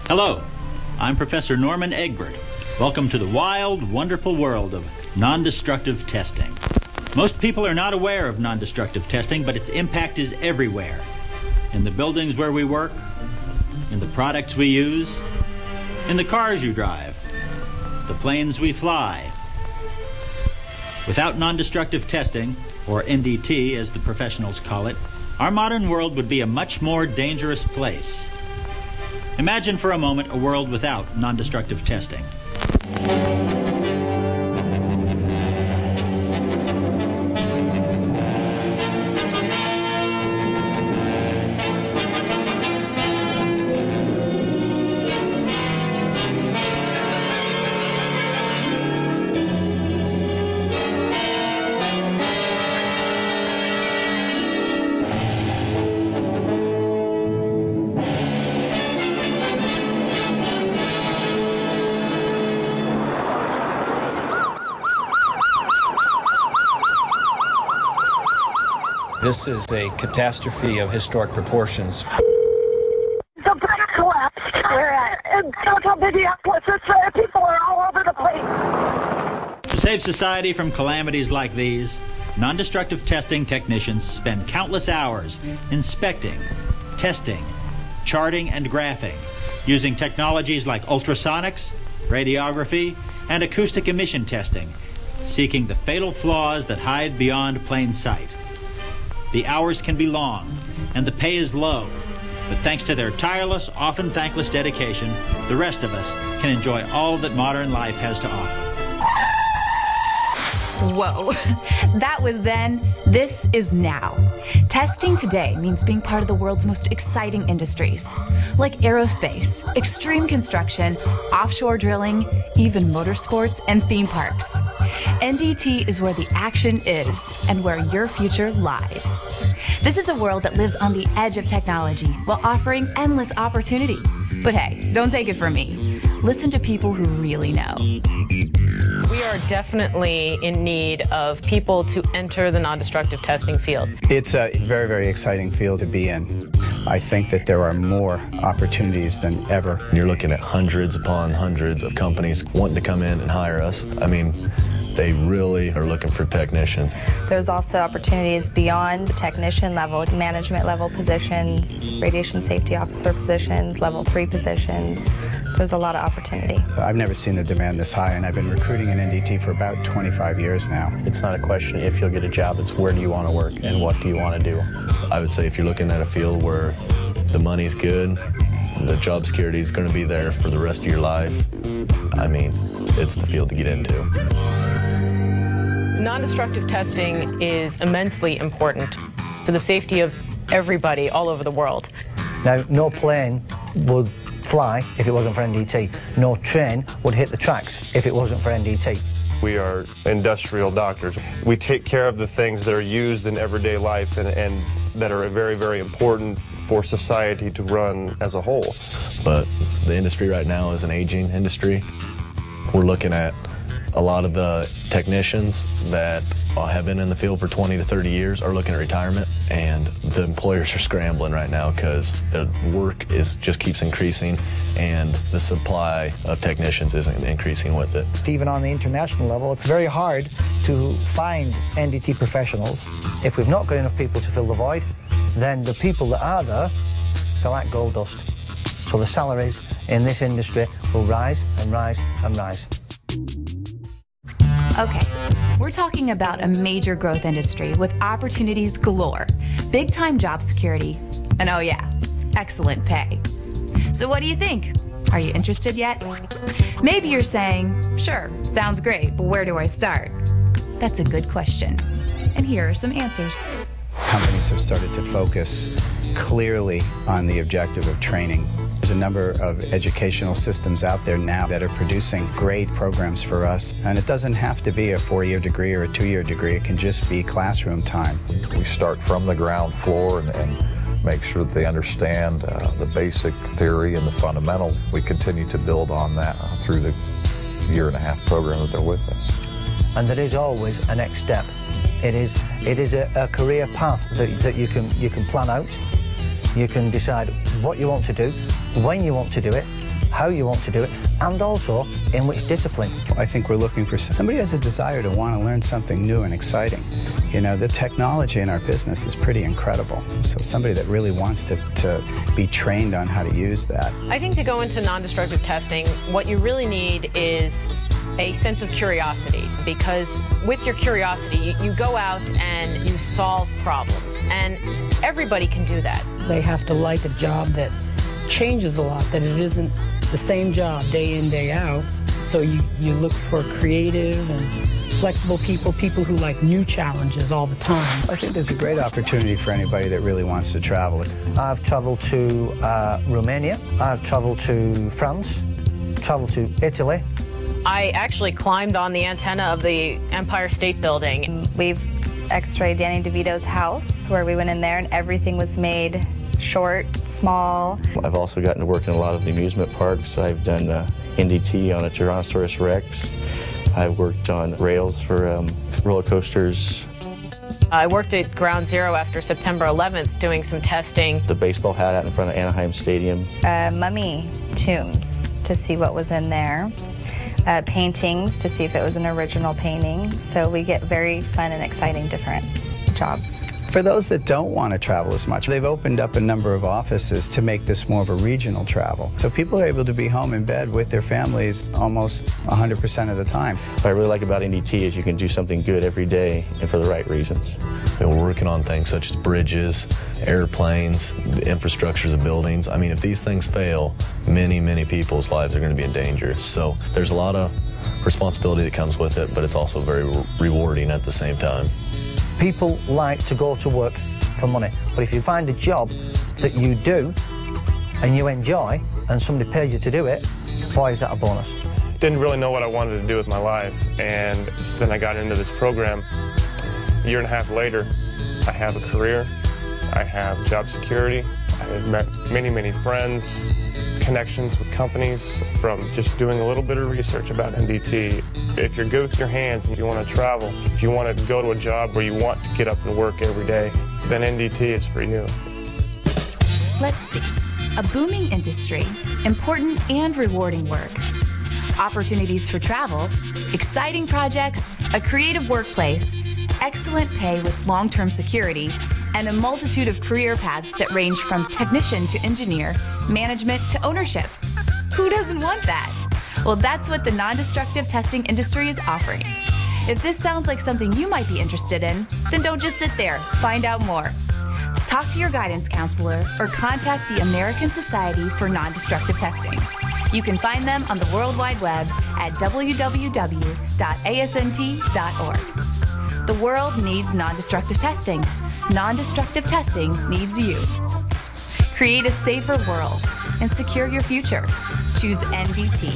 Hello, I'm Professor Norman Egbert. Welcome to the wild, wonderful world of non-destructive testing. Most people are not aware of non-destructive testing, but its impact is everywhere. In the buildings where we work, in the products we use, in the cars you drive, the planes we fly. Without non-destructive testing, or NDT as the professionals call it, our modern world would be a much more dangerous place. Imagine for a moment a world without non-destructive testing. This is a catastrophe of historic proportions. The bridge collapsed. We're at downtown Minneapolis. People are all over the place. To save society from calamities like these, non-destructive testing technicians spend countless hours inspecting, testing, charting, and graphing, using technologies like ultrasonics, radiography, and acoustic emission testing, seeking the fatal flaws that hide beyond plain sight. The hours can be long, and the pay is low, but thanks to their tireless, often thankless dedication, the rest of us can enjoy all that modern life has to offer. Whoa, that was then, this is now. Testing today means being part of the world's most exciting industries, like aerospace, extreme construction, offshore drilling, even motorsports and theme parks. NDT is where the action is and where your future lies. This is a world that lives on the edge of technology while offering endless opportunity. But hey, don't take it from me. Listen to people who really know. We are definitely in need of people to enter the non-destructive testing field. It's a very, very exciting field to be in. I think that there are more opportunities than ever. You're looking at hundreds upon hundreds of companies wanting to come in and hire us. I mean, they really are looking for technicians. There's also opportunities beyond the technician level, management level positions, radiation safety officer positions, level 3 positions. There's a lot of opportunity. I've never seen the demand this high, and I've been recruiting in NDT for about 25 years now. It's not a question if you'll get a job, it's where do you want to work and what do you want to do. I would say if you're looking at a field where the money's good, the job security is going to be there for the rest of your life, I mean, it's the field to get into. Non-destructive testing is immensely important for the safety of everybody all over the world. Now, no plane would fly if it wasn't for NDT. No train would hit the tracks if it wasn't for NDT. We are industrial doctors. We take care of the things that are used in everyday life and that are very, very important for society to run as a whole. But the industry right now is an aging industry. We're looking at a lot of the technicians that have been in the field for 20 to 30 years are looking at retirement, and the employers are scrambling right now because the work just keeps increasing and the supply of technicians isn't increasing with it. Even on the international level, it's very hard to find NDT professionals. If we've not got enough people to fill the void, then the people that are there are like gold dust. So the salaries in this industry will rise and rise and rise. Okay, we're talking about a major growth industry with opportunities galore, big-time job security, and oh yeah, excellent pay. So what do you think? Are you interested yet? Maybe you're saying, sure, sounds great, but where do I start? That's a good question, and here are some answers. Companies have started to focus clearly on the objective of training. There's a number of educational systems out there now that are producing great programs for us, and it doesn't have to be a 4-year degree or a 2-year degree. It can just be classroom time. We start from the ground floor and make sure that they understand the basic theory and the fundamentals. We continue to build on that through the 1.5-year program that they're with us. and there is always a next step. It is a career path that you can plan out. You can decide what you want to do, when you want to do it, how you want to do it, and also in which discipline. I think we're looking for somebody who has a desire to want to learn something new and exciting. You know, the technology in our business is pretty incredible. So somebody that really wants to be trained on how to use that. I think to go into non-destructive testing, what you really need is a sense of curiosity, because with your curiosity, you go out and you solve problems, and everybody can do that. They have to like a job that changes a lot, that it isn't the same job day in, day out. So you look for creative and flexible people who like new challenges all the time. I think there's a great opportunity for anybody that really wants to travel. I've traveled to Romania, I've traveled to France, traveled to Italy. I actually climbed on the antenna of the Empire State Building. We've x-rayed Danny DeVito's house, where we went in there and everything was made short, small. I've also gotten to work in a lot of the amusement parks. I've done NDT on a Tyrannosaurus Rex. I've worked on rails for roller coasters. I worked at Ground Zero after September 11th doing some testing. The baseball hat out in front of Anaheim Stadium. Mummy tombs to see what was in there. Paintings to see if it was an original painting. So we get very fun and exciting different jobs. For those that don't want to travel as much, they've opened up a number of offices to make this more of a regional travel. So people are able to be home in bed with their families almost 100% of the time. What I really like about NDT is you can do something good every day and for the right reasons. And we're working on things such as bridges, airplanes, the infrastructures of buildings. I mean, if these things fail, many, many people's lives are going to be in danger. So there's a lot of responsibility that comes with it, but it's also very rewarding at the same time. People like to go to work for money, but if you find a job that you do and you enjoy and somebody pays you to do it, why is that a bonus? Didn't really know what I wanted to do with my life, and then I got into this program. A year and a half later, I have a career, I have job security, I have met many, many friends, connections with companies from just doing a little bit of research about NDT. If you're good with your hands and you want to travel, if you want to go to a job where you want to get up and work every day, then NDT is for you. Let's see. A booming industry, important and rewarding work. Opportunities for travel, exciting projects, a creative workplace, excellent pay with long-term security, and a multitude of career paths that range from technician to engineer, management to ownership. Who doesn't want that? Well, that's what the non-destructive testing industry is offering. If this sounds like something you might be interested in, then don't just sit there. Find out more. Talk to your guidance counselor or contact the American Society for Non-Destructive Testing. You can find them on the World Wide Web at www.asnt.org. The world needs non-destructive testing. Non-destructive testing needs you. Create a safer world and secure your future. Choose NDT.